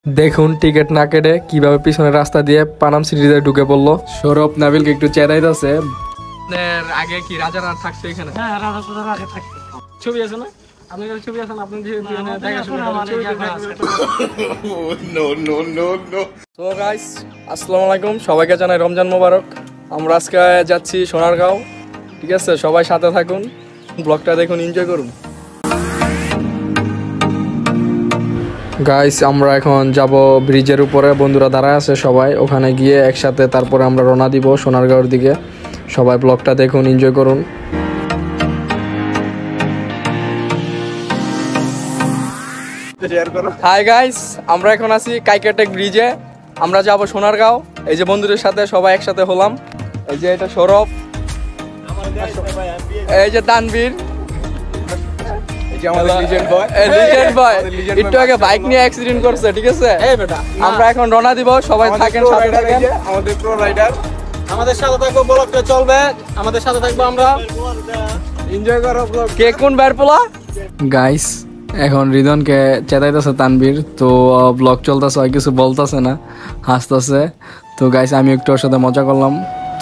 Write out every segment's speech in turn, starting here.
দেখুন টিকিট না কেটে কিভাবে পিছনের রাস্তা দিয়ে পানাম সিটিতে ঢুকে পড়লো। সৌরভ নাবিলকে একটু চেতাইতেছে। আগে কি রাজারা থাকছে এখানে? হ্যাঁ, রাজা আগে থাকছে। ছবি আছে না? আপনি ছবি আছেন, আপনি যে দেখাশোনা নো। তো গাইস, আসসালামু আলাইকুম, সবাইকে জানাই রমজান মোবারক। আমরা আজকে যাচ্ছি সোনারগাঁও, ঠিক আছে? সবাই সাথে থাকুন, ব্লগটা দেখুন, এনজয় করুন। গাইস, আমরা এখন যাব ব্রিজের উপরে, বন্ধুরা দাঁড়ায় আছে সবাই, ওখানে গিয়ে একসাথে তারপরে আমরা রওনা দিব সোনারগাঁওর দিকে। সবাই ব্লগটা দেখুন, এনজয় করুন। হাই গাইস, আমরা এখন আছি কাইকাটেক ব্রিজে, আমরা যাব সোনারগাঁও। এই যে বন্ধুদের সাথে সবাই একসাথে হলাম। এই যে এটা সৌরভ, এই যে তানবীর, একটু আগে বাইক নিয়ে অ্যাক্সিডেন্ট করছে, ঠিক আছে? আমরা এখন রওনা দিব, সবাই থাকেন সাথে থাকেন। আমাদের প্রো রাইডার আমাদের সাথে থাকবো, ব্লগটা চলবে, আমাদের সাথে থাকবো, আমরা এনজয় করব। কে কোন বেরপোলা? গাইস, এখন রিদনকে চেতাইতেছে তানবীর, তো ব্লগ চলতেছে, হয় কিছু বলতেছে না, হাসতেছে। তো গাইস, আমি একটু ওর সাথে মজা করলাম।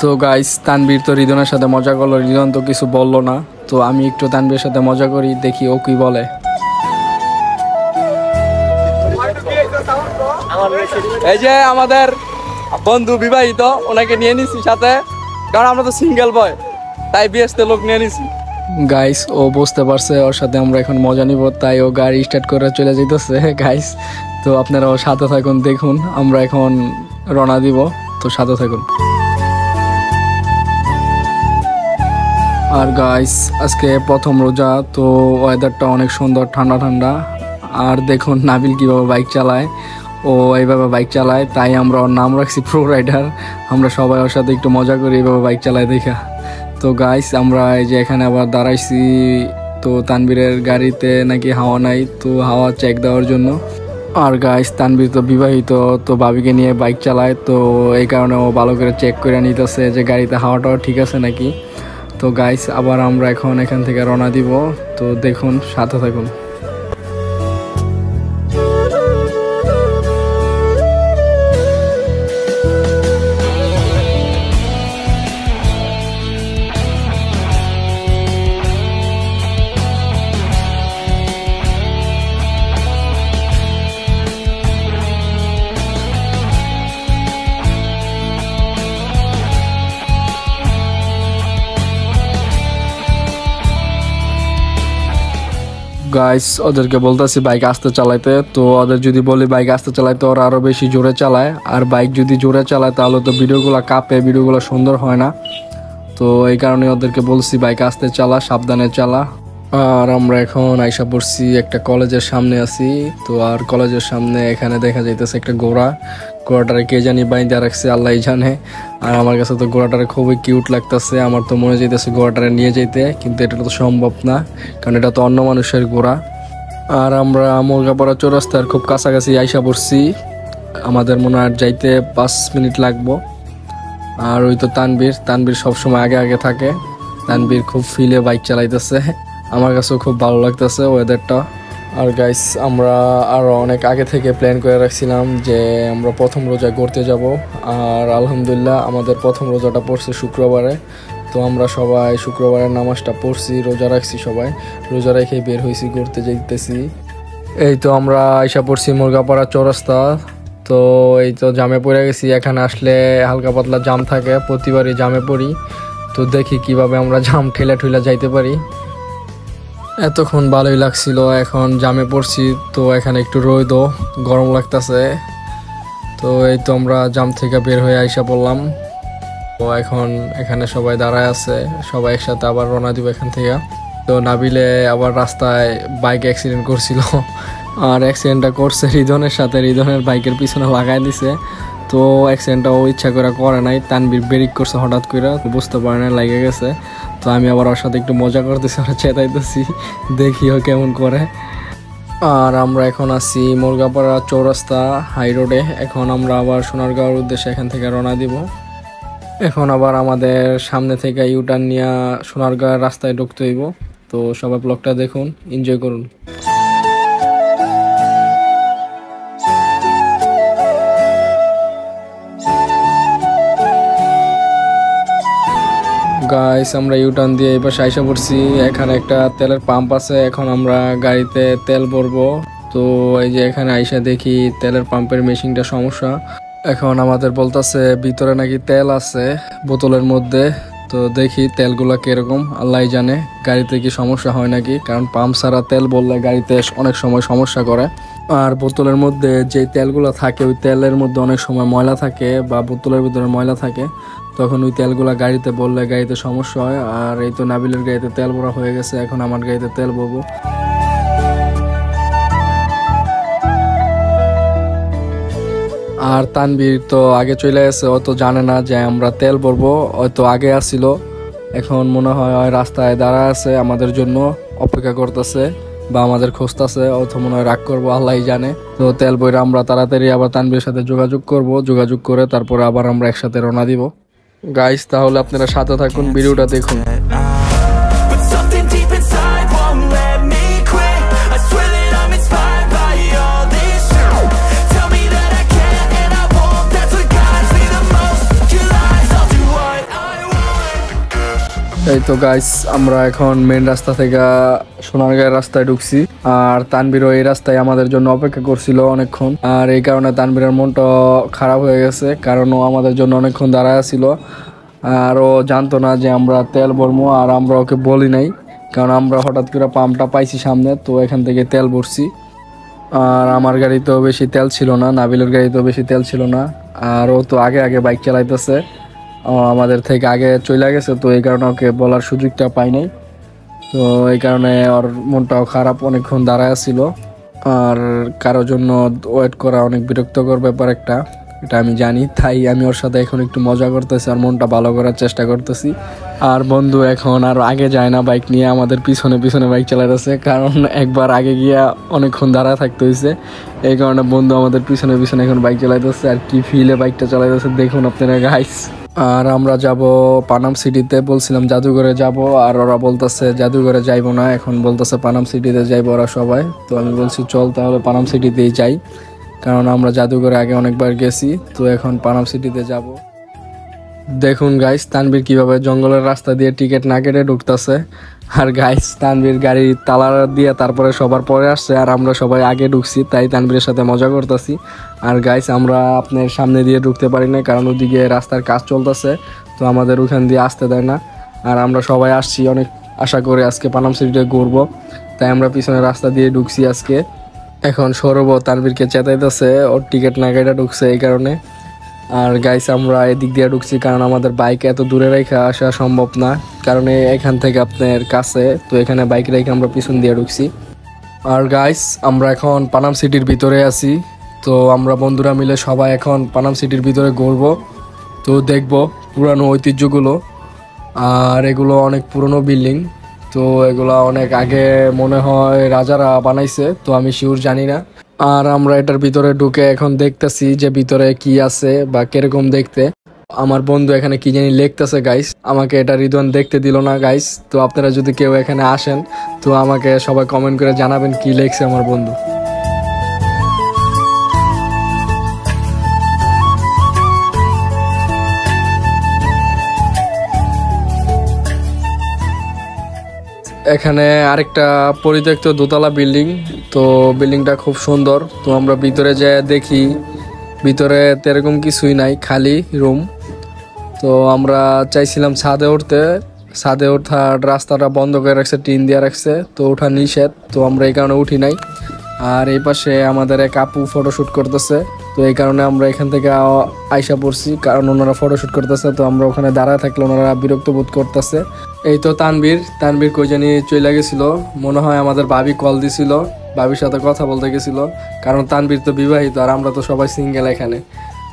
তো গাইস, তানবীর তো রিদনের সাথে মজা করলো, রিদন তো কিছু বললো না। তো আমি একটু তানবীরের সাথে মজা করি, দেখি ও কি বলে। এই যে আমাদের বন্ধু বিবাহিত, ওনাকে নিয়ে নিছি সাথে, কারণ আমরা তো সিঙ্গেল বয়, তাই বিয়েতে লোক নিয়ে নিছি। গাইস, ও বুঝতে পারছে ওর সাথে আমরা এখন মজা নিব, তাই ও গাড়ি স্টার্ট করে চলে যেতেছে। গাইস, তো আপনারা ওর সাথে থাকুন, দেখুন আমরা এখন রওনা দিব, তো সাথে থাকুন। আর গাইস, আজকে প্রথম রোজা, তো ওয়েদারটা অনেক সুন্দর, ঠান্ডা ঠান্ডা। আর দেখুন নাবিল কীভাবে বাইক চালায়, ও এইভাবে বাইক চালায়, তাই আমরা ওর নাম রাখছি প্রো রাইডার। আমরা সবাই ওর সাথে একটু মজা করি এইভাবে বাইক চালায় দেখা। তো গাইস, আমরা এই যে এখানে আবার দাঁড়াইছি, তো তানবীরের গাড়িতে নাকি হাওয়া নাই, তো হাওয়া চেক দেওয়ার জন্য। আর গাইস, তানবীর তো বিবাহিত, তো ভাবিকে নিয়ে বাইক চালায়, তো এই কারণে ও ভালো করে চেক করে নিতেছে যে গাড়িতে হাওয়াটাও ঠিক আছে নাকি। তো গাইস, আবার আমরা এখন এখান থেকে রওনা দিব, তো দেখুন সাথে থাকুন। গাইস, ওদেরকে বলতেছি বাইক আস্তে চালাইতে, তো ওদের যদি বলি বাইক আস্তে চালাইতে, ওরা আরও বেশি জোরে চালায়। আর বাইক যদি জোরে চালায় তাহলে তো ভিডিওগুলো কাঁপে, ভিডিওগুলো সুন্দর হয় না। তো এই কারণে ওদেরকে বলছি বাইক আস্তে চালা, সাবধানে চালা। আর আমরা এখন আইসা পড়ছি একটা কলেজের সামনে আছি, তো আর কলেজের সামনে এখানে দেখা যাইতেছে একটা ঘোড়াটারে কে জানি বাইন্ধা রাখছে, আল্লাহ জানে। আর আমার কাছে তো ঘোড়াটারে খুবই কিউট লাগতেছে, আমার তো মনে যাইতেছে ঘোড়াটারে নিয়ে যাইতে, কিন্তু এটা তো সম্ভব না, কারণ এটা তো অন্য মানুষের ঘোড়া। আর আমরা মুরগাপাড়া চৌরাস্তার খুব কাছাকাছি আইসা পড়ছি, আমাদের মনে হয় যাইতে 5 মিনিট লাগবো। আর ওই তো তানবীর সবসময় আগে আগে থাকে, তানবীর খুব ফিলে বাইক চালাইতেছে, আমার কাছেও খুব ভালো লাগতেছে ওয়েদারটা। আর গাইস, আমরা আরও অনেক আগে থেকে প্ল্যান করে রাখছিলাম যে আমরা প্রথম রোজা ঘুরতে যাব। আর আলহামদুলিল্লাহ আমাদের প্রথম রোজাটা পড়ছে শুক্রবারে, তো আমরা সবাই শুক্রবারের নামাজটা পড়ছি, রোজা রাখছি, সবাই রোজা রেখে বের হয়েছি, ঘুরতে যাইতেছি। এই তো আমরা আইসা পড়ছি মুরগাপাড়া চৌরাস্তা, তো এই তো জামে পড়ে গেছি। এখানে আসলে হালকা পাতলা জাম থাকে, প্রতিবারই জামে পড়ি, তো দেখি কিভাবে আমরা জাম ঠেলা ঠুলা যাইতে পারি। এতক্ষণ ভালোই লাগছিল, এখন জামে পড়ছি, তো এখানে একটু রোদও, গরম লাগতেছে। তো এই তো আমরা জাম থেকে বের হয়ে আইসা পড়লাম, তো এখন এখানে সবাই দাঁড়ায় আছে, সবাই একসাথে আবার রওনা দিব এখান থেকে। তো নাবিলে আবার রাস্তায় বাইক অ্যাক্সিডেন্ট করছিল, আর অ্যাক্সিডেন্টটা করছে রিদনের সাথে, রিদনের বাইকের পিছনে লাগাই দিছে। তো অ্যাক্সিডেন্টটা ও ইচ্ছা করে করে নাই, তানবীর ব্রেক করছে হঠাৎ করে, বুঝতে পারে না, লেগে গেছে। তো আমি আবার ওর সাথে একটু মজা করতেছি, ওরা চেতাইতেছি, দেখি ও কেমন করে। আর আমরা এখন আছি মুরগাপাড়া চৌরাস্তা হাই রোডে, এখন আমরা আবার সোনারগাঁওর উদ্দেশ্যে এখান থেকে রওনা দিব। এখন আবার আমাদের সামনে থেকে ইউটার্ন নিয়ে সোনারগাঁওয়ের রাস্তায় ঢুকতে হইব, তো সবাই ব্লগটা দেখুন, এনজয় করুন। গাইস আমরা ইউটার্ন দিয়ে এই পাশে আইসা পড়ছি। এখানে একটা তেলের পাম্প আছে, এখন আমরা গাড়িতে তেল ভরবো। তো এই যে এখানে আইসা দেখি তেলের পাম্পের মেশিনটা সমস্যা। এখন আমাদের বলতেছে ভিতরে নাকি তেল আছে বোতলের মধ্যে। তো দেখি তেলগুলা কিরকম, আল্লাহ জানে গাড়িতে কি সমস্যা হয় নাকি, কারণ পাম্প ছাড়া তেল বললে গাড়িতে অনেক সময় সমস্যা করে। আর বোতলের মধ্যে যে তেলগুলো থাকে ওই তেলের মধ্যে অনেক সময় ময়লা থাকে বা বোতলের ভিতরে ময়লা থাকে, তখন ওই তেলগুলা গাড়িতে বললে গাড়িতে সমস্যা হয়। আর এই তো নাবিলের গাড়িতে তেল ভরা হয়ে গেছে, এখন আমার গাড়িতে তেল ভরবো। আর তানবীর তো আগে চলে গেছে, ও তো জানে না যে আমরা তেল ভরবো, হয়তো আগে আসছিল। এখন মনে হয় রাস্তায় দাঁড়ায় আছে আমাদের জন্য অপেক্ষা করতেছে বা আমাদের খুঁজতেছে, অত মনে হয় রাগ করবো, আল্লাহ জানে। তো তেল বইরা আমরা তাড়াতাড়ি আবার তানবীরের সাথে যোগাযোগ করব, যোগাযোগ করে তারপরে আবার আমরা একসাথে রওনা দিব। গাইস তাহলে আপনারা সাথে থাকুন, ভিডিওটা দেখুন। এই তো গাইস আমরা এখন মেন রাস্তা থেকে সোনারগাঁয়ের রাস্তায় ঢুকছি। আর তানবীরও এই রাস্তায় আমাদের জন্য অপেক্ষা করছিল অনেকক্ষণ। আর এই কারণে তানবীরের মনটা খারাপ হয়ে গেছে, কারণ ও আমাদের জন্য অনেকক্ষণ দাঁড়ায় ছিল। আর ও জানতো না যে আমরা তেল ভরবো, আর আমরা ওকে বলি নাই, কারণ আমরা হঠাৎ করে পাম্পটা পাইছি সামনে, তো এখান থেকে তেল ভরছি। আর আমার গাড়িতেও বেশি তেল ছিল না, নাবিলের গাড়িতেও বেশি তেল ছিল না। আর ও তো আগে আগে বাইক চালাইতেছে, আমাদের থেকে আগে চলে গেছে, তো এই কারণে ওকে বলার সুযোগটা পাই নাই। তো এই কারণে ওর মনটাও খারাপ, অনেকক্ষণ দাঁড়ায় ছিল। আর কারোর জন্য ওয়েট করা অনেক বিরক্তকর ব্যাপার একটা, এটা আমি জানি। তাই আমি ওর সাথে এখন একটু মজা করতেছি আর মনটা ভালো করার চেষ্টা করতেছি। আর বন্ধু এখন আর আগে যায় না বাইক নিয়ে, আমাদের পিছনে পিছনে বাইক চালাইতেছে, কারণ একবার আগে গিয়া অনেকক্ষণ দাঁড়ায় থাকতে হয়েছে। এই কারণে বন্ধু আমাদের পিছনে পিছনে এখন বাইক চালাইতেছে। আর কি ফিলে বাইকটা চালাইতেছে দেখুন আপনারা গাইস। আর আমরা যাব পানাম সিটিতে, বলছিলাম জাদুঘরে যাব, আর ওরা বলতেছে জাদুঘরে যাইবো না, এখন বলতেছে পানাম সিটিতে যাইবো ওরা সবাই। তো আমি বলছি চল তাহলে পানাম সিটিতেই যাই, কারণ আমরা জাদুঘরে আগে অনেকবার গেছি, তো এখন পানাম সিটিতে যাব। দেখুন গাইস তানবীর কিভাবে জঙ্গলের রাস্তা দিয়ে টিকিট না কেটে ঢুকতেছে। আর গাইস তানবীর গাড়ির তালা দিয়ে তারপরে সবার পরে আসছে, আর আমরা সবাই আগে ঢুকছি, তাই তানবীরের সাথে মজা করতেছি। আর গাইস আমরা আপনার সামনে দিয়ে ঢুকতে পারি না, কারণ ওদিকে রাস্তার কাজ চলতেছে, তো আমাদের ওখান দিয়ে আসতে দেয় না। আর আমরা সবাই আসছি অনেক আশা করে আজকে পানাম সিটিতে ঘুরবো, তাই আমরা পিছনে রাস্তা দিয়ে ঢুকছি আজকে। এখন সৌরভ তানবীরকে চেতাইতেছে, ওর টিকিট না কেটে ঢুকছে এই কারণে। আর গাইস আমরা এদিক দিয়ে ঢুকছি, কারণ আমাদের বাইক এত দূরে রেখে আসা সম্ভব না, কারণ এখান থেকে আপনার কাছে, তো এখানে বাইক রেখে আমরা পিছন দিয়ে ঢুকছি। আর গাইস আমরা এখন পানাম সিটির ভিতরে আছি, তো আমরা বন্ধুরা মিলে সবাই এখন পানাম সিটির ভিতরে ঘুরবো, তো দেখবো পুরানো ঐতিহ্যগুলো। আর এগুলো অনেক পুরনো বিল্ডিং, তো এগুলা অনেক আগে মনে হয় রাজারা বানাইছে, তো আমি শিওর জানি না। আর আমরা এটার ভিতরে ঢুকে এখন দেখতেছি যে ভিতরে কি আছে বা কিরকম দেখতে। আমার বন্ধু এখানে কি জানি লিখতেছে গাইস, আমাকে এটা রিদওয়ান দেখতে দিল না গাইস। তো আপনারা যদি কেউ এখানে আসেন তো আমাকে সবাই কমেন্ট করে জানাবেন কি লিখছে আমার বন্ধু। এখানে আরেকটা পরিত্যক্ত দোতলা বিল্ডিং, তো বিল্ডিংটা খুব সুন্দর। তো আমরা ভিতরে যাই দেখি, ভিতরে এরকম কিছুই নাই, খালি রুম। তো আমরা চাইছিলাম ছাদে উঠতে, ছাদে ওঠার রাস্তাটা বন্ধ করে রাখছে, টিন দিয়ে রাখছে, তো ওঠা নিষেধ, তো আমরা এই কারণে উঠি নাই। আর এই পাশে আমাদের এক আপু ফটোশ্যুট করতেছে, তো এই কারণে আমরা এখান থেকে আইসা পড়ছি, কারণ ওনারা ফটোশ্যুট করতেছে, তো আমরা ওখানে দাঁড়ায় থাকলে ওনারা বিরক্ত বোধ করতেছে। এই তো তানবীর কই জানি চলে গেছিল, মনে হয় আমাদের ভাবি কল দিছিল, ভাবির সাথে কথা বলতে গেছিল, কারণ তানবীর তো বিবাহিত আর আমরা তো সবাই সিঙ্গেল এখানে।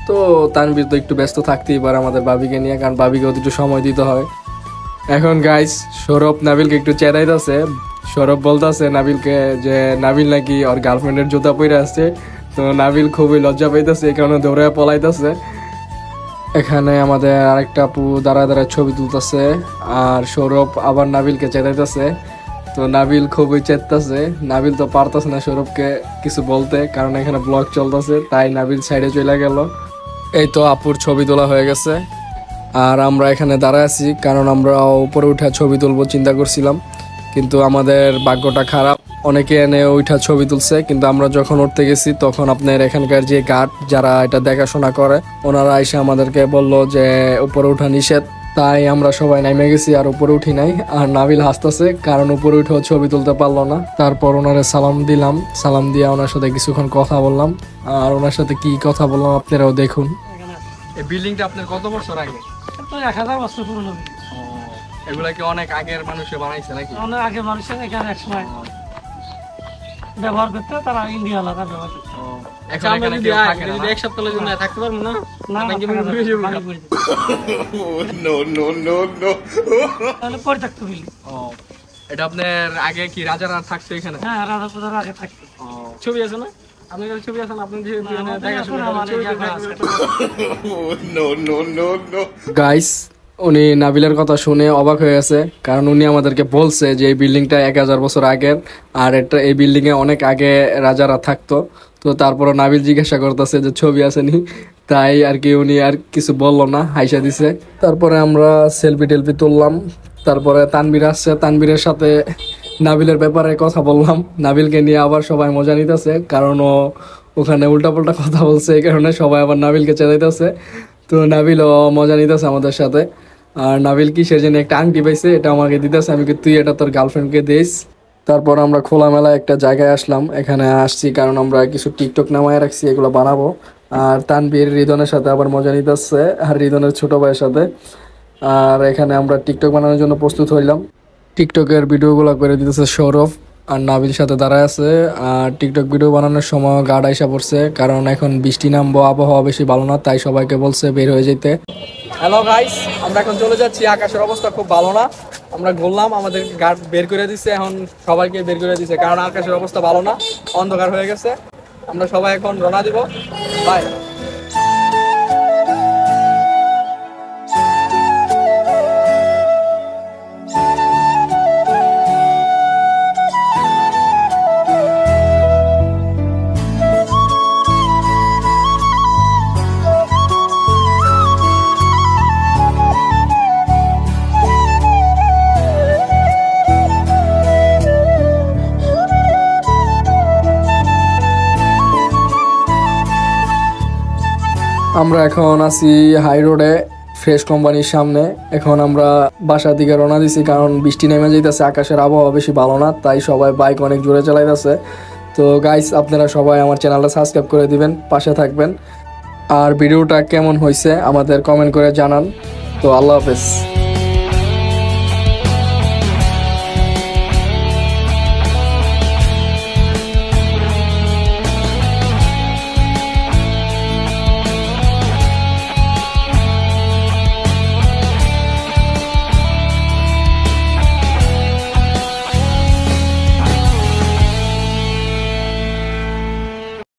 তো তানবীর তো একটু ব্যস্ত থাকতেই পারে আমাদের ভাবিকে নিয়ে, কারণ ভাবিকে একটু সময় দিতে হয়। এখন গাইস সৌরভ নাবিলকে একটু চেরাইতেছে, সৌরভ বলতেছে নাবিলকে যে নাবিল নাকি ওর গার্লফ্রেন্ডের জুতা পরে আসছে, তো নাবিল খুবই লজ্জা পাইতেছে, এই কারণে দৌড়ে পলাইতেছে। এখানে আমাদের আরেকটা আপু দাঁড়ায় দাঁড়ায় ছবি তুলতেছে, আর সৌরভ আবার নাবিলকে চেতাইতেছে, তো নাবিল খুবই চেতাছে। নাবিল তো পারতেছে না সৌরভকে কিছু বলতে, কারণ এখানে ব্লগ চলতেছে, তাই নাবিল সাইডে চলে গেল। এই তো আপুর ছবি তোলা হয়ে গেছে। আর আমরা এখানে দাঁড়ায় আছি কারণ আমরা উপরে উঠে ছবি তুলবো চিন্তা করছিলাম, কিন্তু আমাদের ভাগ্যটা খারাপ, অনেকে এনে ওইটা ছবি তুলছে, কিন্তু আমরা যখন উঠতে গেছি তখন আপনার এখানকার যে গার্ড যারা এটা দেখাশোনা করে ওনারা এসে আমাদেরকে বললো যে উপরে ওঠা নিষেধ। তাই আমরা সবাই নেমে গেছি আর উপরে উঠি নাই। আর নাবিল হাসতেছে কারণ উপরে উঠেও ছবি তুলতে পারলো না। তারপর ওনারে সালাম দিলাম, সালাম দিয়ে ওনার সাথে কিছুক্ষণ কথা বললাম। আর ওনার সাথে কি কথা বললাম আপনারাও দেখুন। এই বিল্ডিংটা আপনার কত বছর আগে? 1000 বছর পুরনো। এগুলা কি অনেক আগের মানুষে বানাইছে নাকি? অনেক আগে মানুষের এখানে একসময় ব্যবহার করতে, তারা ইন্ডিয়া আলাদা ব্যবহার করতে। এখন এখানে কেউ থাকে না? এক সপ্তাহের জন্য থাকতে পারবো না। তাহলে পরে থাকতে হইলি। এটা আপনার আগে কি রাজারা থাকতো এখানে? হ্যাঁ, রাজা প্রজারা আগে থাকতো। ছবি আছে না? আপনার কাছে ছবি আছে না? আপনি যে গাইস, উনি নাবিলের কথা শুনে অবাক হয়ে গেছে, কারণ উনি আমাদেরকে বলছে যে এই বিল্ডিংটা 1000 বছর আগের, আর এটা এই বিল্ডিং এ অনেক আগে রাজারা থাকতো। তো তারপরে নাবিল জিজ্ঞাসা করতেছে যে ছবি আছে নি, তাই আর কি উনি আর কিছু বললো না, হাইসা দিছে। তারপরে আমরা সেলফি টেলফি তুললাম। তারপরে তানবীর আসছে, তানবীরের সাথে নাবিলের ব্যাপারে কথা বললাম। নাবিলকে নিয়ে আবার সবাই মজা নিতেছে, কারণ ও ওখানে উল্টাপাল্টা কথা বলছে, এই কারণে সবাই আবার নাবিলকে চেনাইতেছে। তো নাবিলও মজা নিতেছে আমাদের সাথে। আর নাবিল কিসের জন্য একটা আংটি পাইছে, এটা আমাকে দিতেছে, আমি কি তুই এটা তোর গার্লফ্রেন্ডকে দিস। তারপর আমরা খোলামেলা একটা জায়গায় আসলাম, এখানে আসছি কারণ আমরা কিছু টিকটক নামায় রাখছি, এগুলো বানাবো। আর তানবীর রিদনের সাথে আবার মজা নিতেছে, আর রিদনের ছোট ভাইয়ের সাথে। আর এখানে আমরা টিকটক বানানোর জন্য প্রস্তুত হইলাম। টিকটকের ভিডিওগুলো করে দিতেছে সৌরভ, আর নাবিল সাথে দাঁড়ায় আছে। আর টিকটক ভিডিও বানানোর সময় গার্ড আইসা পড়ছে, কারণ এখন বৃষ্টি নামবো, আবহাওয়া বেশি ভালো না, তাই সবাইকে বলছে বের হয়ে যেতে। হ্যালো গাইস, আমরা এখন চলে যাচ্ছি, আকাশের অবস্থা খুব ভালো না। আমরা ঘুরলাম, আমাদের গার্ড বের করে দিচ্ছে, এখন সবাইকে বের করে দিচ্ছে, কারণ আকাশের অবস্থা ভালো না, অন্ধকার হয়ে গেছে। আমরা সবাই এখন রওনা দিব, বাই। আমরা এখন আছি হাই রোডে, ফ্রেশ কোম্পানির সামনে। এখন আমরা বাসার দিকে রওনা দিছি, কারণ বৃষ্টি নেমে যাইতেছে, আকাশের আবহাওয়া বেশি ভালো না, তাই সবাই বাইক অনেক জোরে চালাইতেছে। তো গাইস, আপনারা সবাই আমার চ্যানেলটা সাবস্ক্রাইব করে দিবেন, পাশে থাকবেন। আর ভিডিওটা কেমন হয়েছে আমাদের কমেন্ট করে জানান। তো আল্লাহ হাফেজ।